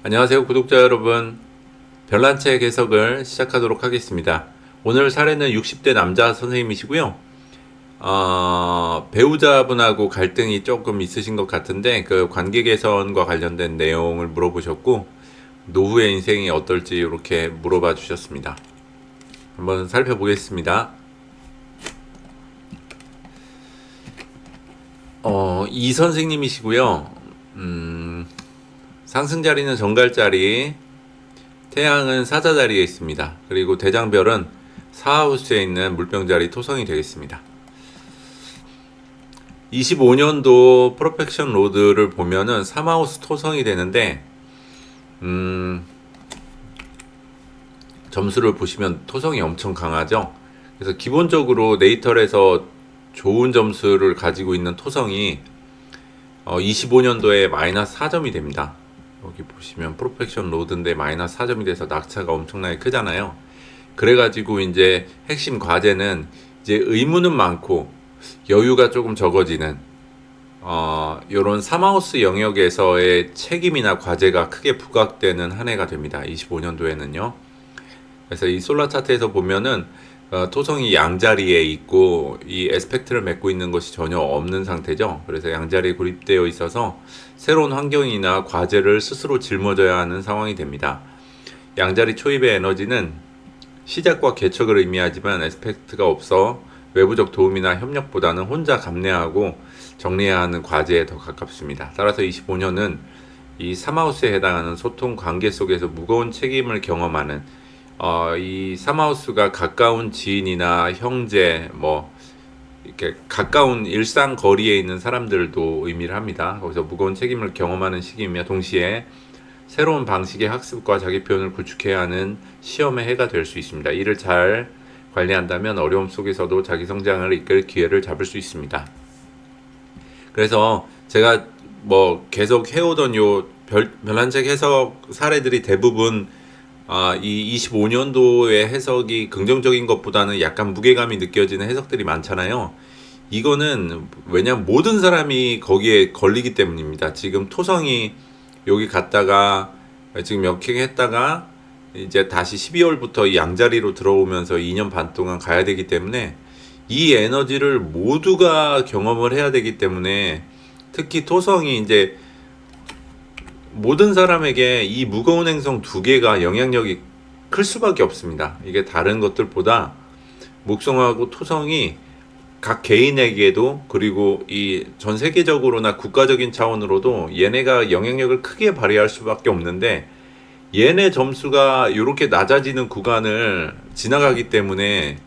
안녕하세요, 구독자 여러분. 별난 책 해석을 시작하도록 하겠습니다. 오늘 사례는 60대 남자 선생님이시고요. 배우자분하고 갈등이 조금 있으신 것 같은데 그 관계 개선과 관련된 내용을 물어보셨고 노후의 인생이 어떨지 이렇게 물어봐 주셨습니다. 한번 살펴보겠습니다. 이 선생님이시고요. 상승 자리는 정갈 자리, 태양은 사자 자리에 있습니다. 그리고 대장별은 사하우스에 있는 물병 자리 토성이 되겠습니다. 25년도 프로펙션 로드를 보면은 3하우스 토성이 되는데, 점수를 보시면 토성이 엄청 강하죠. 그래서 기본적으로 네이털에서 좋은 점수를 가지고 있는 토성이 25년도에 마이너스 4점이 됩니다. 여기 보시면 프로펙션 로드인데 마이너스 4점이 돼서 낙차가 엄청나게 크잖아요. 그래가지고 이제 핵심 과제는 이제 의무는 많고 여유가 조금 적어지는 요런 3하우스 영역에서의 책임이나 과제가 크게 부각되는 한 해가 됩니다. 25년도에는요. 그래서 이 솔라 차트에서 보면은 토성이 양자리에 있고 이 에스펙트를 맺고 있는 것이 전혀 없는 상태죠. 그래서 양자리에 고립되어 있어서 새로운 환경이나 과제를 스스로 짊어져야 하는 상황이 됩니다. 양자리 초입의 에너지는 시작과 개척을 의미하지만 에스펙트가 없어 외부적 도움이나 협력보다는 혼자 감내하고 정리해야 하는 과제에 더 가깝습니다. 따라서 25년은 이 3하우스에 해당하는 소통 관계 속에서 무거운 책임을 경험하는 이 3하우스가 가까운 지인이나 형제, 이렇게 가까운 일상 거리에 있는 사람들도 의미를 합니다. 거기서 무거운 책임을 경험하는 시기이며 동시에 새로운 방식의 학습과 자기 표현을 구축해야 하는 시험의 해가 될 수 있습니다. 이를 잘 관리한다면 어려움 속에서도 자기 성장을 이끌 기회를 잡을 수 있습니다. 그래서 제가 계속 해오던 요 별난책 해석 사례들이 대부분 이 25년도의 해석이 긍정적인 것보다는 약간 무게감이 느껴지는 해석들이 많잖아요. 이거는 왜냐면 모든 사람이 거기에 걸리기 때문입니다. 지금 토성이 여기 갔다가 지금 역행했다가 이제 다시 12월부터 이 양자리로 들어오면서 2년 반 동안 가야 되기 때문에 이 에너지를 모두가 경험을 해야 되기 때문에 특히 토성이 이제 모든 사람에게 이 무거운 행성 두 개가 영향력이 클 수밖에 없습니다. 이게 다른 것들보다 목성하고 토성이 각 개인에게도 그리고 이 전 세계적으로나 국가적인 차원으로도 얘네가 영향력을 크게 발휘할 수밖에 없는데 얘네 점수가 이렇게 낮아지는 구간을 지나가기 때문에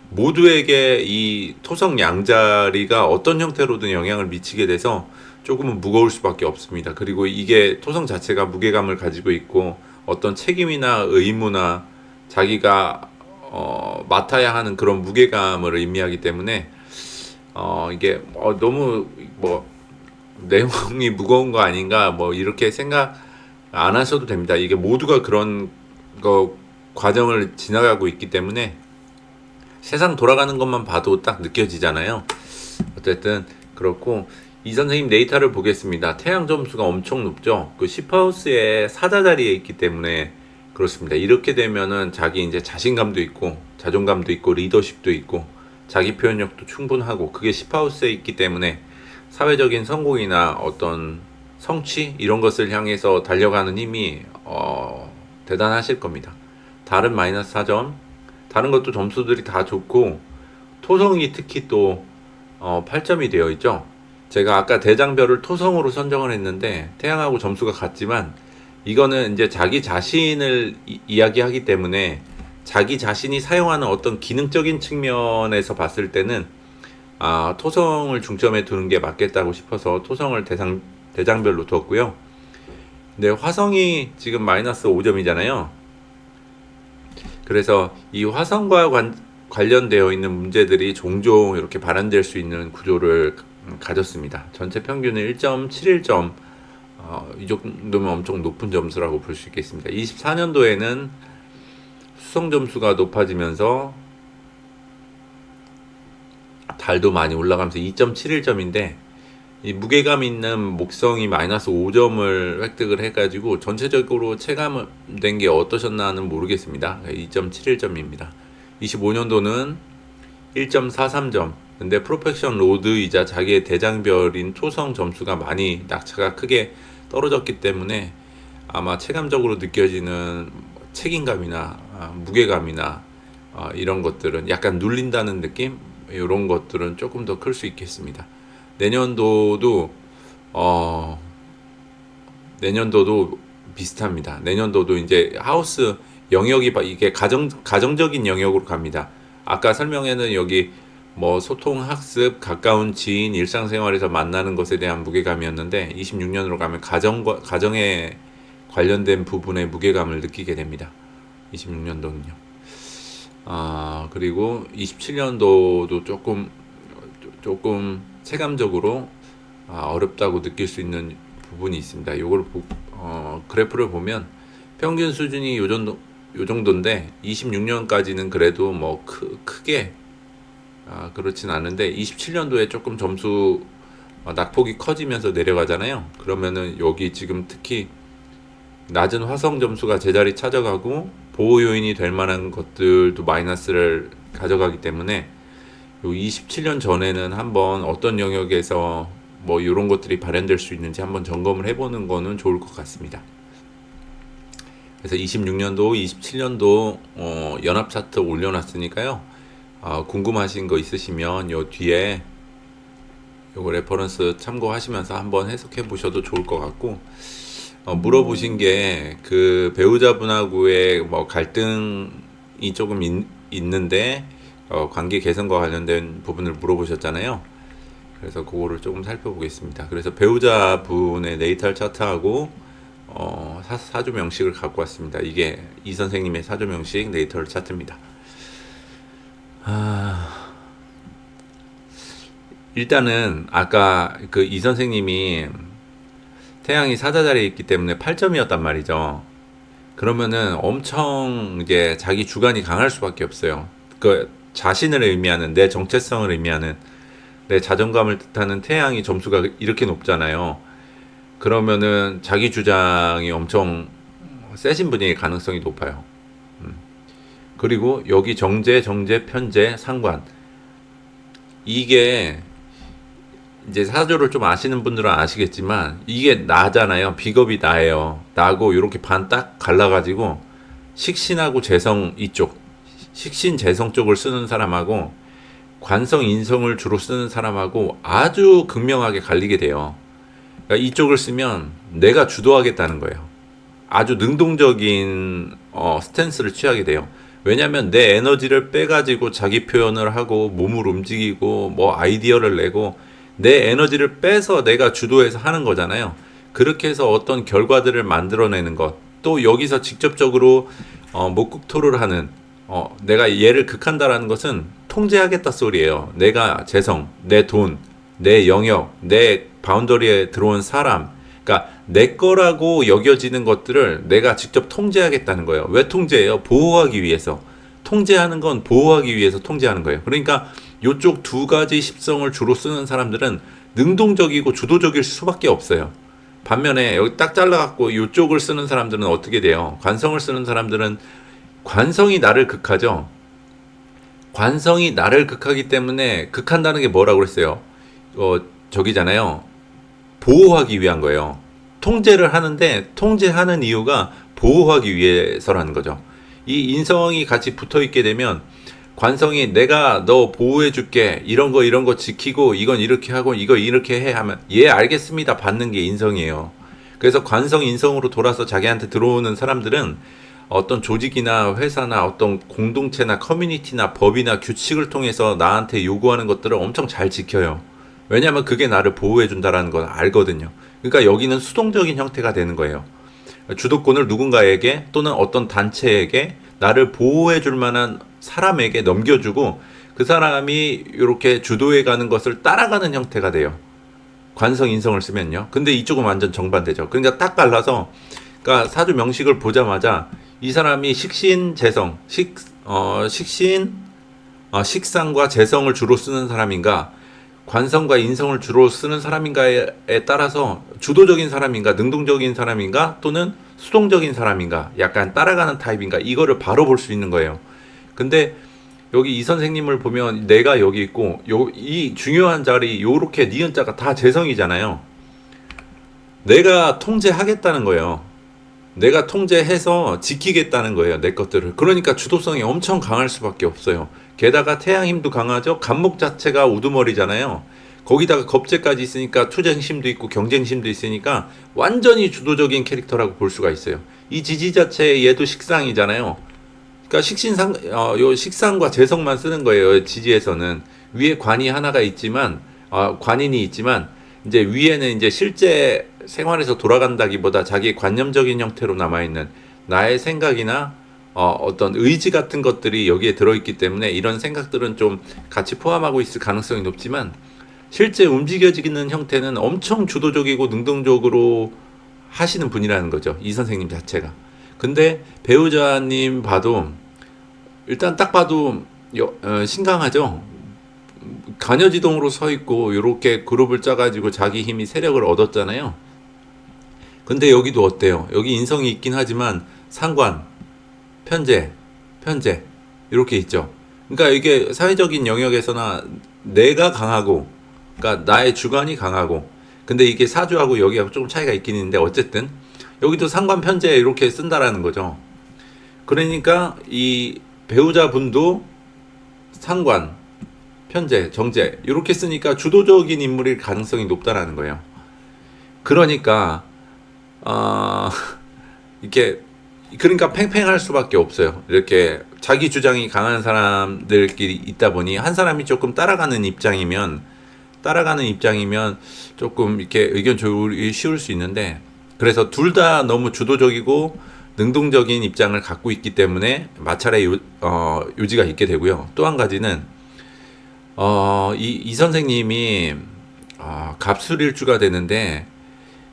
모두에게 이 토성 양자리가 어떤 형태로든 영향을 미치게 돼서 조금은 무거울 수밖에 없습니다. 그리고 이게 토성 자체가 무게감을 가지고 있고 어떤 책임이나 의무나 자기가 맡아야 하는 그런 무게감을 의미하기 때문에 이게 너무 내용이 무거운 거 아닌가 이렇게 생각 안 하셔도 됩니다. 이게 모두가 그런 거 과정을 지나가고 있기 때문에 세상 돌아가는 것만 봐도 딱 느껴지잖아요. 어쨌든 그렇고 이 선생님 데이터를 보겠습니다. 태양 점수가 엄청 높죠. 그 10하우스에 사자 자리에 있기 때문에 그렇습니다. 이렇게 되면은 자기 이제 자신감도 있고 자존감도 있고 리더십도 있고 자기 표현력도 충분하고 그게 10하우스에 있기 때문에 사회적인 성공이나 어떤 성취 이런 것을 향해서 달려가는 힘이 대단하실 겁니다. 다른 마이너스 4점 다른 것도 점수들이 다 좋고 토성이 특히 또 8점이 되어 있죠. 제가 아까 대장별을 토성으로 선정을 했는데 태양하고 점수가 같지만 이거는 이제 자기 자신을 이야기하기 때문에 자기 자신이 사용하는 어떤 기능적인 측면에서 봤을 때는 토성을 중점에 두는 게 맞겠다고 싶어서 토성을 대장별로 두었고요. 근데 화성이 지금 마이너스 5점이잖아요. 그래서 이 화성과 관련되어 있는 문제들이 종종 이렇게 발현될 수 있는 구조를 가졌습니다. 전체 평균은 1.71점 이 정도면 엄청 높은 점수라고 볼 수 있겠습니다. 24년도에는 수성 점수가 높아지면서 달도 많이 올라가면서 2.71점인데 이 무게감 있는 목성이 마이너스 5점을 획득을 해가지고 전체적으로 체감된 게 어떠셨나는 모르겠습니다. 2.71점입니다. 25년도는 1.43점. 근데 프로펙션 로드이자 자기의 대장별인 토성 점수가 많이 낙차가 크게 떨어졌기 때문에 아마 체감적으로 느껴지는 책임감이나 무게감이나 이런 것들은 약간 눌린다는 느낌? 이런 것들은 조금 더 클 수 있겠습니다. 내년도도 내년도도 비슷합니다. 내년도도 이제 하우스 영역이 이게 가정적인 영역으로 갑니다. 아까 설명에는 여기 뭐 소통, 학습, 가까운 지인, 일상생활에서 만나는 것에 대한 무게감이었는데 26년으로 가면 가정에 관련된 부분의 무게감을 느끼게 됩니다. 26년도는요. 그리고 27년도도 조금 체감적으로 어렵다고 느낄 수 있는 부분이 있습니다. 이걸 그래프를 보면 평균 수준이 요 정도인데 26년까지는 그래도 뭐 크게 그렇진 않은데 27년도에 조금 점수 낙폭이 커지면서 내려가잖아요. 그러면은 여기 지금 특히 낮은 화성 점수가 제자리 찾아가고 보호 요인이 될 만한 것들도 마이너스를 가져가기 때문에 요 27년 전에는 한번 어떤 영역에서 뭐 이런 것들이 발현될 수 있는지 한번 점검을 해보는 거는 좋을 것 같습니다. 그래서 26년도, 27년도 연합 차트 올려놨으니까요. 궁금하신 거 있으시면 요 뒤에 요거 레퍼런스 참고하시면서 한번 해석해 보셔도 좋을 것 같고, 물어보신 게 그 배우자분하고의 뭐 갈등이 조금 있는데 관계 개선과 관련된 부분을 물어보셨잖아요. 그래서 그거를 조금 살펴보겠습니다. 그래서 배우자분의 네이탈 차트하고 사주 명식을 갖고 왔습니다. 이게 이 선생님의 사주 명식 네이탈 차트입니다. 일단은 아까 그 이 선생님이 태양이 사자자리에 있기 때문에 8점이었단 말이죠. 그러면은 엄청 이제 자기 주관이 강할 수밖에 없어요. 그 자신을 의미하는, 내 정체성을 의미하는, 내 자존감을 뜻하는 태양이 점수가 이렇게 높잖아요. 그러면은 자기 주장이 엄청 세신 분일 가능성이 높아요. 그리고 여기 정제, 편제, 상관, 이게 이제 사주를 좀 아시는 분들은 아시겠지만 이게 나잖아요. 비겁이 나예요. 나고 이렇게 반 딱 갈라가지고 식신하고 재성 이쪽, 식신 재성 쪽을 쓰는 사람하고 관성 인성을 주로 쓰는 사람하고 아주 극명하게 갈리게 돼요. 그러니까 이쪽을 쓰면 내가 주도하겠다는 거예요. 아주 능동적인 스탠스를 취하게 돼요. 왜냐하면 내 에너지를 빼가지고 자기 표현을 하고 몸을 움직이고 뭐 아이디어를 내고 내 에너지를 빼서 내가 주도해서 하는 거잖아요. 그렇게 해서 어떤 결과들을 만들어내는 것, 또 여기서 직접적으로 목국토를 하는, 내가 얘를 극한다라는 것은 통제하겠다 소리예요. 내가 재성, 내 돈, 내 영역, 내 바운더리에 들어온 사람, 그러니까 내 거라고 여겨지는 것들을 내가 직접 통제하겠다는 거예요. 왜 통제해요? 보호하기 위해서. 통제하는 건 보호하기 위해서 통제하는 거예요. 그러니까 요쪽 두 가지 십성을 주로 쓰는 사람들은 능동적이고 주도적일 수밖에 없어요. 반면에 여기 딱 잘라갖고 요쪽을 쓰는 사람들은 어떻게 돼요? 관성을 쓰는 사람들은 관성이 나를 극하죠. 관성이 나를 극하기 때문에 극한다는 게 뭐라고 그랬어요? 저기잖아요. 보호하기 위한 거예요. 통제를 하는데 통제하는 이유가 보호하기 위해서라는 거죠. 이 인성이 같이 붙어 있게 되면 관성이 내가 너 보호해 줄게, 이런 거 지키고 이건 이렇게 하고 이거 이렇게 해 하면 예 알겠습니다 받는 게 인성이에요. 그래서 관성 인성으로 돌아서 자기한테 들어오는 사람들은 어떤 조직이나 회사나 어떤 공동체나 커뮤니티나 법이나 규칙을 통해서 나한테 요구하는 것들을 엄청 잘 지켜요. 왜냐하면 그게 나를 보호해 준다라는 걸 알거든요. 그러니까 여기는 수동적인 형태가 되는 거예요. 주도권을 누군가에게 또는 어떤 단체에게 나를 보호해 줄 만한 사람에게 넘겨주고 그 사람이 이렇게 주도해 가는 것을 따라가는 형태가 돼요. 관성 인성을 쓰면요. 근데 이쪽은 완전 정반대죠. 그러니까 딱 갈라서, 그러니까 사주 명식을 보자마자 이 사람이 식신 재성, 식상과 재성을 주로 쓰는 사람인가, 관성과 인성을 주로 쓰는 사람인가에 따라서 주도적인 사람인가, 능동적인 사람인가, 또는 수동적인 사람인가, 약간 따라가는 타입인가, 이거를 바로 볼 수 있는 거예요. 근데 여기 이 선생님을 보면 내가 여기 있고, 이 중요한 자리, 요렇게 니은자가 다 재성이잖아요. 내가 통제하겠다는 거예요. 내가 통제해서 지키겠다는 거예요, 내 것들을. 그러니까 주도성이 엄청 강할 수밖에 없어요. 게다가 태양 힘도 강하죠. 간목 자체가 우두머리잖아요. 거기다가 겁재까지 있으니까 투쟁심도 있고 경쟁심도 있으니까 완전히 주도적인 캐릭터라고 볼 수가 있어요. 이 지지 자체 얘도 식상이잖아요. 그러니까 요 식상과 재성만 쓰는 거예요. 지지에서는 위에 관이 하나가 있지만, 관인이 있지만, 이제 위에는 이제 실제 생활에서 돌아간다기보다 자기 관념적인 형태로 남아있는 나의 생각이나 어떤 의지 같은 것들이 여기에 들어있기 때문에 이런 생각들은 좀 같이 포함하고 있을 가능성이 높지만, 실제 움직여지는 형태는 엄청 주도적이고 능동적으로 하시는 분이라는 거죠. 이 선생님 자체가. 근데 배우자님 봐도 일단 딱 봐도 신강하죠. 관여지동으로 서 있고 이렇게 그룹을 짜가지고 자기 힘이 세력을 얻었잖아요. 근데 여기도 어때요? 여기 인성이 있긴 하지만 상관, 편재 이렇게 있죠. 그러니까 이게 사회적인 영역에서나 내가 강하고, 그러니까 나의 주관이 강하고, 근데 이게 사주하고 여기하고 조금 차이가 있긴 있는데 어쨌든 여기도 상관, 편재 이렇게 쓴다라는 거죠. 그러니까 이 배우자분도 상관, 편재, 정재 이렇게 쓰니까 주도적인 인물일 가능성이 높다라는 거예요. 그러니까 이렇게 그러니까 팽팽할 수밖에 없어요. 이렇게 자기 주장이 강한 사람들끼리 있다 보니 한 사람이 조금 따라가는 입장이면 조금 이렇게 의견 조율이 쉬울 수 있는데, 그래서 둘 다 너무 주도적이고 능동적인 입장을 갖고 있기 때문에 마찰의 요지가 있게 되고요. 또 한 가지는 이 선생님이 갑술일주가 되는데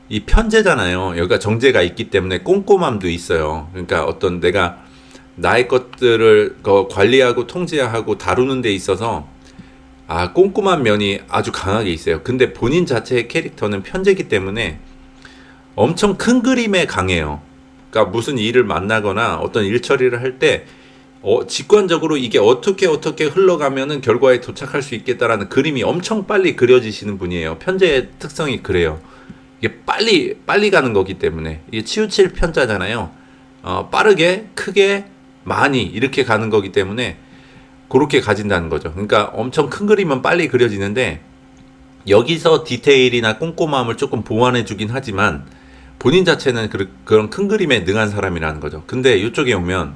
이 편재잖아요. 여기가 정제가 있기 때문에 꼼꼼함도 있어요. 그러니까 어떤 내가 나의 것들을 관리하고 통제하고 다루는 데 있어서 꼼꼼한 면이 아주 강하게 있어요. 근데 본인 자체의 캐릭터는 편재이기 때문에 엄청 큰 그림에 강해요. 그러니까 무슨 일을 만나거나 어떤 일 처리를 할 때 직관적으로 이게 어떻게 흘러가면은 결과에 도착할 수 있겠다라는 그림이 엄청 빨리 그려지시는 분이에요. 편재의 특성이 그래요. 이게 빨리 가는 거기 때문에 이게 치우칠 편자잖아요. 빠르게, 크게, 많이 이렇게 가는 거기 때문에 그렇게 가진다는 거죠. 그러니까 엄청 큰 그림은 빨리 그려지는데 여기서 디테일이나 꼼꼼함을 조금 보완해 주긴 하지만 본인 자체는 그런 큰 그림에 능한 사람이라는 거죠. 근데 이쪽에 오면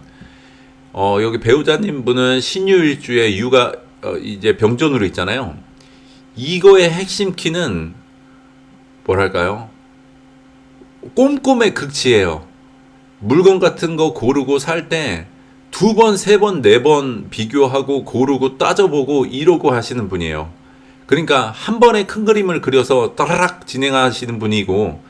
여기 배우자님 분은 신유일주에 유가 이제 병존으로 있잖아요. 이거의 핵심 키는 뭐랄까요? 꼼꼼의 극치예요. 물건 같은 거 고르고 살 때 2번, 3번, 4번 비교하고 고르고 따져보고 이러고 하시는 분이에요. 그러니까 한 번에 큰 그림을 그려서 따라락 진행하시는 분이고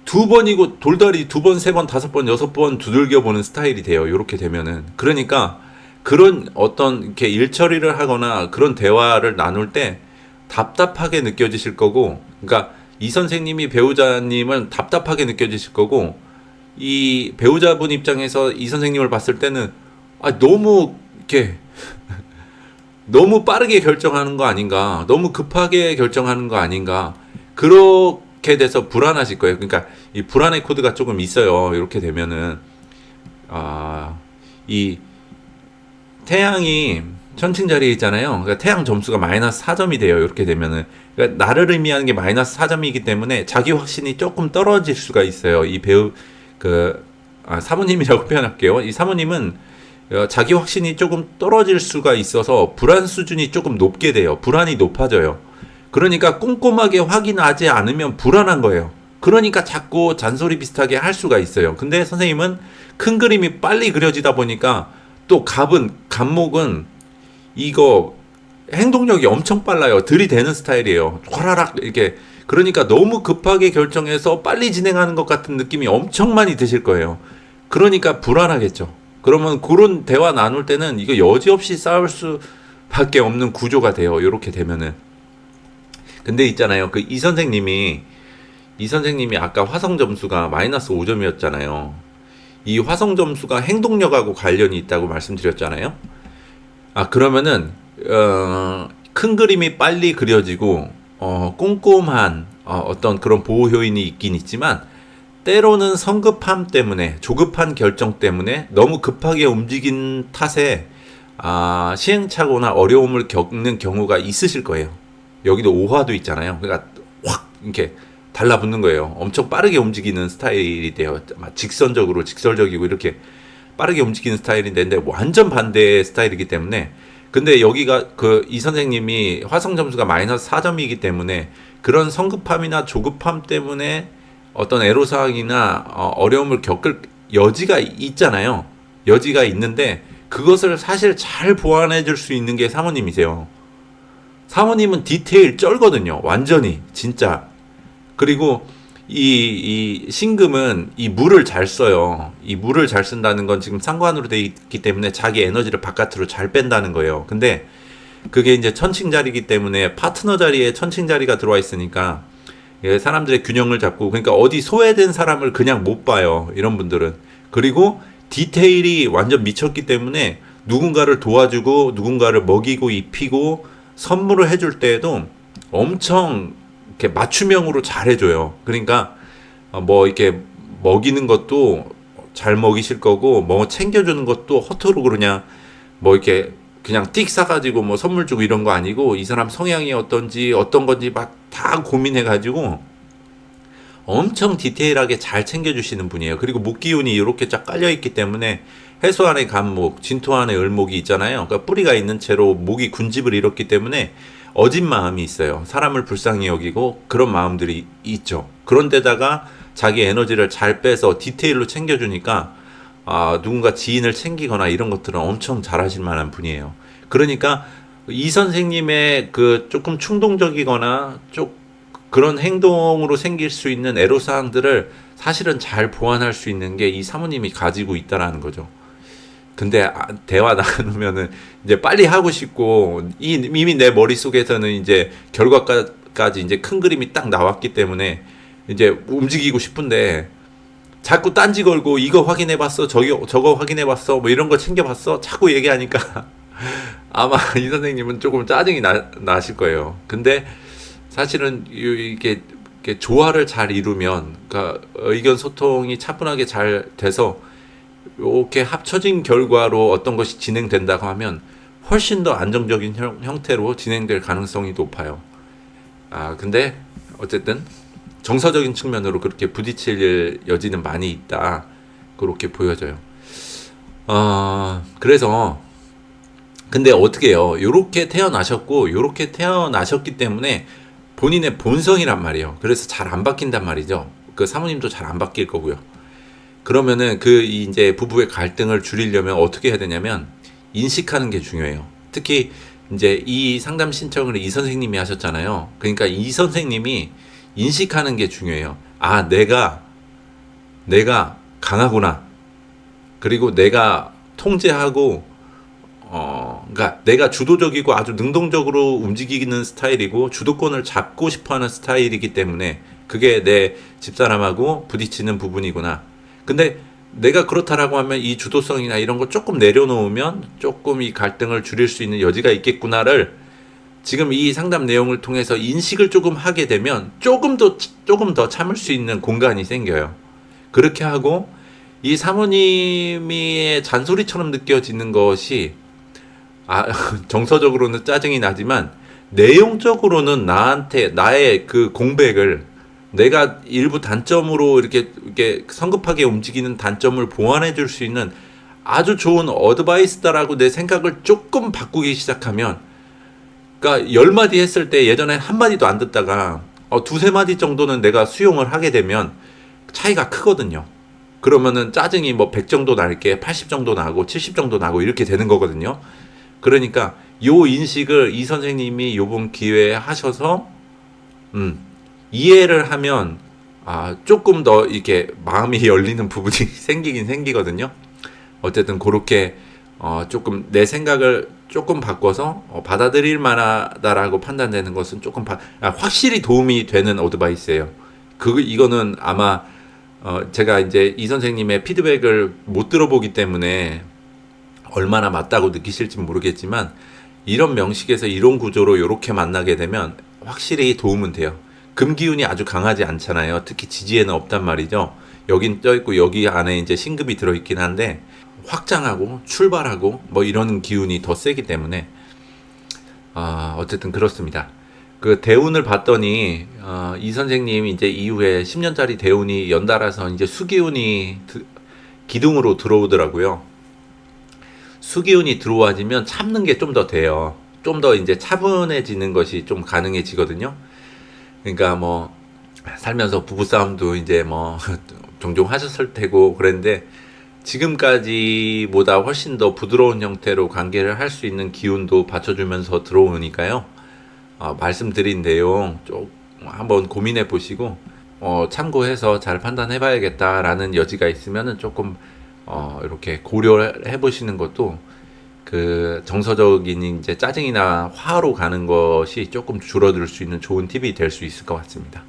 2번이고 돌다리 2번, 3번, 5번, 6번 두들겨 보는 스타일이 돼요. 이렇게 되면은. 그러니까 그런 어떤 이렇게 일 처리를 하거나 그런 대화를 나눌 때 답답하게 느껴지실 거고, 그러니까 이 선생님이 배우자님은 답답하게 느껴지실 거고, 이 배우자분 입장에서 이 선생님을 봤을 때는 너무 이렇게 너무 빠르게 결정하는 거 아닌가, 너무 급하게 결정하는 거 아닌가, 그렇게 돼서 불안하실 거예요. 그러니까 이 불안의 코드가 조금 있어요. 이렇게 되면은 이 태양이 천칭 자리에 있잖아요. 그러니까 태양 점수가 마이너스 4점이 돼요. 이렇게 되면은, 그러니까 나를 의미하는 게 마이너스 4점이기 때문에 자기 확신이 조금 떨어질 수가 있어요. 이 사모님이라고 표현할게요. 이 사모님은 자기 확신이 조금 떨어질 수가 있어서 불안 수준이 조금 높게 돼요. 불안이 높아져요. 그러니까 꼼꼼하게 확인하지 않으면 불안한 거예요. 그러니까 자꾸 잔소리 비슷하게 할 수가 있어요. 근데 선생님은 큰 그림이 빨리 그려지다 보니까 또 갑목은 이거 행동력이 엄청 빨라요. 들이대는 스타일이에요. 화라락 이렇게. 그러니까 너무 급하게 결정해서 빨리 진행하는 것 같은 느낌이 엄청 많이 드실 거예요. 그러니까 불안하겠죠. 그러면 그런 대화 나눌 때는 이거 여지없이 싸울 수밖에 없는 구조가 돼요. 이렇게 되면은. 근데 있잖아요. 그 이 선생님이 아까 화성 점수가 마이너스 5점이었잖아요. 이 화성 점수가 행동력하고 관련이 있다고 말씀드렸잖아요. 아, 그러면은 큰 그림이 빨리 그려지고 꼼꼼한 어떤 그런 보호 요인이 있긴 있지만 때로는 성급함 때문에 조급한 결정 때문에 너무 급하게 움직인 탓에 시행착오나 어려움을 겪는 경우가 있으실 거예요. 여기도 오화도 있잖아요. 그러니까 확 이렇게 달라붙는 거예요. 엄청 빠르게 움직이는 스타일이 돼요. 직선적으로 직설적이고 이렇게 빠르게 움직이는 스타일인데 근데 완전 반대의 스타일이기 때문에 근데 여기가 이 선생님이 화성 점수가 마이너스 4점이기 때문에 그런 성급함이나 조급함 때문에 어떤 애로사항이나 어려움을 겪을 여지가 있잖아요. 여지가 있는데 그것을 사실 잘 보완해 줄 수 있는 게 사모님이세요. 사모님은 디테일 쩔거든요. 완전히 진짜. 그리고 이 신금은 이 물을 잘 써요. 이 물을 잘 쓴다는 건 지금 상관으로 돼 있기 때문에 자기 에너지를 바깥으로 잘 뺀다는 거예요. 근데 그게 이제 천칭 자리이기 때문에 파트너 자리에 천칭 자리가 들어와 있으니까 사람들의 균형을 잡고 그러니까 어디 소외된 사람을 그냥 못 봐요. 이런 분들은. 그리고 디테일이 완전 미쳤기 때문에 누군가를 도와주고 누군가를 먹이고 입히고 선물을 해줄 때에도 엄청 이렇게 맞춤형으로 잘 해줘요. 그러니까 뭐 이렇게 먹이는 것도 잘 먹이실 거고 뭐 챙겨주는 것도 허투루 그냥 뭐 이렇게 그냥 띡 싸가지고 뭐 선물 주고 이런 거 아니고 이 사람 성향이 어떤 건지 막 다 고민해가지고 엄청 디테일하게 잘 챙겨주시는 분이에요. 그리고 목기운이 이렇게 쫙 깔려있기 때문에 해수 안에 간목, 진토 안에 을목이 있잖아요. 그러니까 뿌리가 있는 채로 목이 군집을 잃었기 때문에 어진 마음이 있어요. 사람을 불쌍히 여기고 그런 마음들이 있죠. 그런데다가 자기 에너지를 잘 빼서 디테일로 챙겨주니까 누군가 지인을 챙기거나 이런 것들은 엄청 잘하실 만한 분이에요. 그러니까 이 선생님의 그 조금 충동적이거나 그런 행동으로 생길 수 있는 애로사항들을 사실은 잘 보완할 수 있는 게 이 사모님이 가지고 있다라는 거죠. 근데 대화 나누면은 이제 빨리 하고 싶고 이미 내 머릿속에서는 이제 결과까지 이제 큰 그림이 딱 나왔기 때문에 이제 움직이고 싶은데 자꾸 딴지 걸고 이거 확인해봤어 저거 확인해봤어 뭐 이런 거 챙겨봤어 자꾸 얘기하니까 아마 이 선생님은 조금 짜증이 나실 거예요. 근데 사실은 이게 조화를 잘 이루면 그러니까 의견 소통이 차분하게 잘 돼서 이렇게 합쳐진 결과로 어떤 것이 진행된다고 하면 훨씬 더 안정적인 형태로 진행될 가능성이 높아요. 근데 어쨌든 정서적인 측면으로 그렇게 부딪힐 여지는 많이 있다. 그렇게 보여져요. 그래서 근데 어떻게 해요? 요렇게 태어나셨기 때문에 본인의 본성이란 말이에요. 그래서 잘 안 바뀐단 말이죠. 그 사모님도 잘 안 바뀔 거고요. 그러면은 이제 부부의 갈등을 줄이려면 어떻게 해야 되냐면 인식하는 게 중요해요. 특히 이제 이 상담 신청을 이 선생님이 하셨잖아요. 그러니까 이 선생님이 인식하는 게 중요해요. 내가 강하구나. 그리고 내가 통제하고 그러니까 내가 주도적이고 아주 능동적으로 움직이는 스타일이고 주도권을 잡고 싶어하는 스타일이기 때문에 그게 내 집사람하고 부딪히는 부분이구나. 근데 내가 그렇다라고 하면 이 주도성이나 이런 거 조금 내려놓으면 조금 이 갈등을 줄일 수 있는 여지가 있겠구나를 지금 이 상담 내용을 통해서 인식을 조금 하게 되면 조금 더 참을 수 있는 공간이 생겨요. 그렇게 하고 이 사모님의 잔소리처럼 느껴지는 것이 정서적으로는 짜증이 나지만 내용적으로는 나의 그 공백을 내가 일부 단점으로 이렇게 성급하게 움직이는 단점을 보완해 줄 수 있는 아주 좋은 어드바이스다라고 내 생각을 조금 바꾸기 시작하면 그러니까 10마디 했을 때 예전에 한 마디도 안 듣다가 두세 마디 정도는 내가 수용을 하게 되면 차이가 크거든요. 그러면은 짜증이 뭐 100 정도 날 게 80 정도 나고 70 정도 나고 이렇게 되는 거거든요. 그러니까 요 인식을 이 선생님이 요번 기회에 하셔서 이해를 하면 조금 더 이렇게 마음이 열리는 부분이 생기긴 생기거든요. 어쨌든 그렇게 조금 내 생각을 조금 바꿔서 받아들일 만하다라고 판단되는 것은 확실히 도움이 되는 어드바이스예요. 이거는 아마 제가 이제 이 선생님의 피드백을 못 들어보기 때문에 얼마나 맞다고 느끼실지 모르겠지만, 이런 명식에서 이론 구조로 이렇게 만나게 되면 확실히 도움은 돼요. 금기운이 아주 강하지 않잖아요. 특히 지지에는 없단 말이죠. 여긴 떠있고 여기 안에 이제 신금이 들어있긴 한데, 확장하고 출발하고 뭐 이런 기운이 더 세기 때문에 어쨌든 그렇습니다. 그 대운을 봤더니 이 선생님 이제 이후에 10년짜리 대운이 연달아서 이제 수기운이 기둥으로 들어오더라고요. 수기운이 들어와지면 참는 게 좀 더 돼요. 좀 더 이제 차분해지는 것이 좀 가능해지거든요. 그러니까 뭐 살면서 부부싸움도 이제 뭐 종종 하셨을 테고 그랬는데, 지금까지보다 훨씬 더 부드러운 형태로 관계를 할 수 있는 기운도 받쳐주면서 들어오니까요. 말씀드린 내용 좀 한번 고민해 보시고 참고해서 잘 판단해 봐야겠다라는 여지가 있으면은 조금 이렇게 고려해 보시는 것도 그 정서적인 이제 짜증이나 화로 가는 것이 조금 줄어들 수 있는 좋은 팁이 될 수 있을 것 같습니다.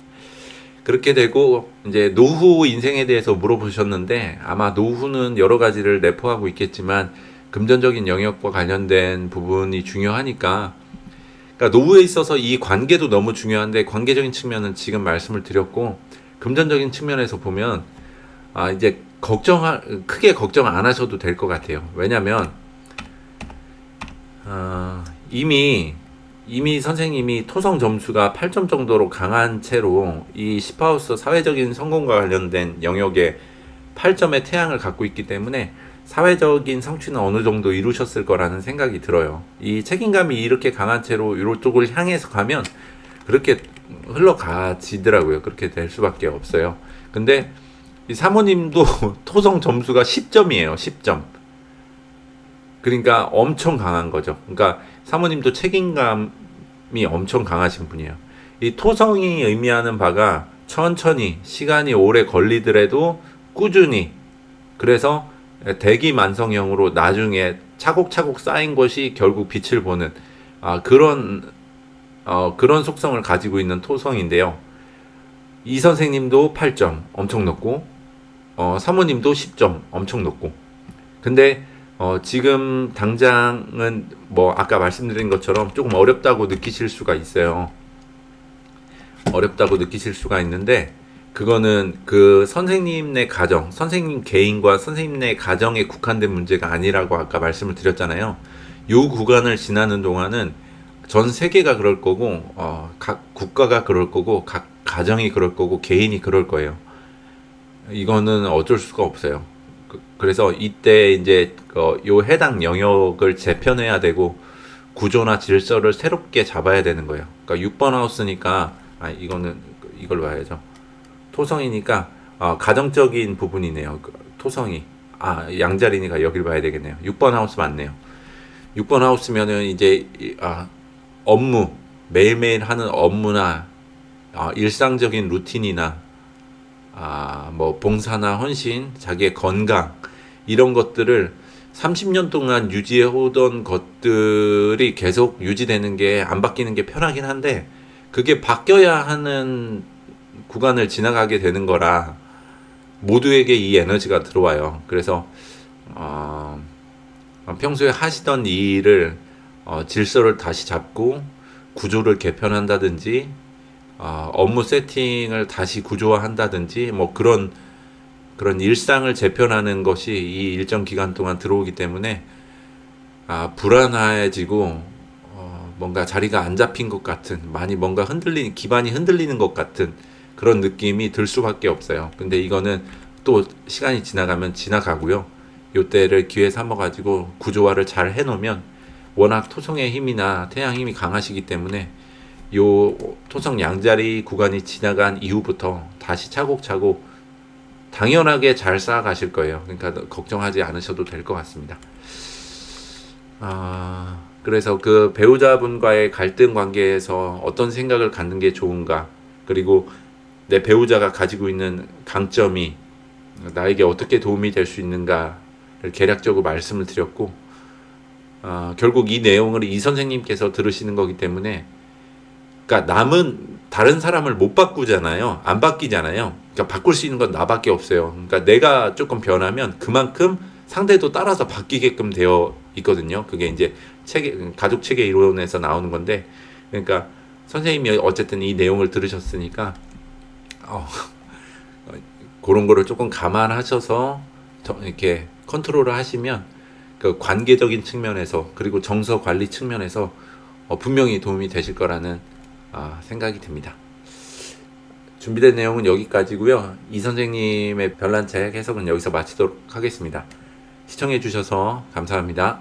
그렇게 되고 이제 노후 인생에 대해서 물어보셨는데, 아마 노후는 여러 가지를 내포하고 있겠지만 금전적인 영역과 관련된 부분이 중요하니까, 그러니까 노후에 있어서 이 관계도 너무 중요한데, 관계적인 측면은 지금 말씀을 드렸고, 금전적인 측면에서 보면 이제 크게 걱정 안 하셔도 될 것 같아요. 왜냐면 이미 선생님이 토성 점수가 8점 정도로 강한 채로 이 10하우스 사회적인 성공과 관련된 영역에 8점의 태양을 갖고 있기 때문에 사회적인 성취는 어느 정도 이루셨을 거라는 생각이 들어요. 이 책임감이 이렇게 강한 채로 이쪽을 향해서 가면 그렇게 흘러가지더라고요. 그렇게 될 수밖에 없어요. 근데 이 사모님도 토성 점수가 10점이에요. 10점. 그러니까 엄청 강한 거죠. 그러니까 사모님도 책임감이 엄청 강하신 분이에요. 이 토성이 의미하는 바가 천천히 시간이 오래 걸리더라도 꾸준히, 그래서 대기만성형으로 나중에 차곡차곡 쌓인 것이 결국 빛을 보는 그런 속성을 가지고 있는 토성인데요. 이 선생님도 8점 엄청 높고 사모님도 10점 엄청 높고, 근데 지금 당장은 뭐 아까 말씀드린 것처럼 조금 어렵다고 느끼실 수가 있어요. 어렵다고 느끼실 수가 있는데, 그거는 그 선생님네 가정, 선생님 개인과 선생님네 가정에 국한된 문제가 아니라고 아까 말씀을 드렸잖아요. 요 구간을 지나는 동안은 전 세계가 그럴 거고, 각 국가가 그럴 거고, 각 가정이 그럴 거고, 개인이 그럴 거예요. 이거는 어쩔 수가 없어요. 그래서 이때 이제 요 해당 영역을 재편해야 되고 구조나 질서를 새롭게 잡아야 되는 거예요. 그러니까 6번 하우스니까 이걸 봐야죠. 토성이니까 가정적인 부분이네요. 토성이 양자리니까 여기를 봐야 되겠네요. 6번 하우스 맞네요. 6번 하우스면은 이제 업무, 매일매일 하는 업무나 일상적인 루틴이나 뭐 봉사나 헌신, 자기의 건강, 이런 것들을 30년 동안 유지해 오던 것들이 계속 유지되는 게, 안 바뀌는 게 편하긴 한데, 그게 바뀌어야 하는 구간을 지나가게 되는 거라 모두에게 이 에너지가 들어와요. 그래서 평소에 하시던 일을 질서를 다시 잡고 구조를 개편한다든지 업무 세팅을 다시 구조화한다든지 뭐 그런 일상을 재편하는 것이 이 일정 기간 동안 들어오기 때문에 불안해지고 뭔가 자리가 안 잡힌 것 같은, 많이 뭔가 기반이 흔들리는 것 같은 그런 느낌이 들 수밖에 없어요. 근데 이거는 또 시간이 지나가면 지나가고요. 요때를 기회 삼아 가지고 구조화를 잘 해놓으면, 워낙 토성의 힘이나 태양 힘이 강하시기 때문에 요 토성 양자리 구간이 지나간 이후부터 다시 차곡차곡 당연하게 잘 쌓아가실 거예요. 그러니까 걱정하지 않으셔도 될 것 같습니다. 그래서 그 배우자분과의 갈등 관계에서 어떤 생각을 갖는 게 좋은가, 그리고 내 배우자가 가지고 있는 강점이 나에게 어떻게 도움이 될 수 있는가를 개략적으로 말씀을 드렸고, 결국 이 내용을 이 선생님께서 들으시는 거기 때문에, 그러니까 남은 다른 사람을 못 바꾸잖아요. 안 바뀌잖아요. 그러니까 바꿀 수 있는 건 나밖에 없어요. 그러니까 내가 조금 변하면 그만큼 상대도 따라서 바뀌게끔 되어 있거든요. 그게 이제 가족 체계 이론에서 나오는 건데, 그러니까 선생님이 어쨌든 이 내용을 들으셨으니까 그런 거를 조금 감안하셔서 이렇게 컨트롤을 하시면 그 관계적인 측면에서 그리고 정서 관리 측면에서 분명히 도움이 되실 거라는 생각이 듭니다. 준비된 내용은 여기까지고요. 이 선생님의 별난 책 해석은 여기서 마치도록 하겠습니다. 시청해 주셔서 감사합니다.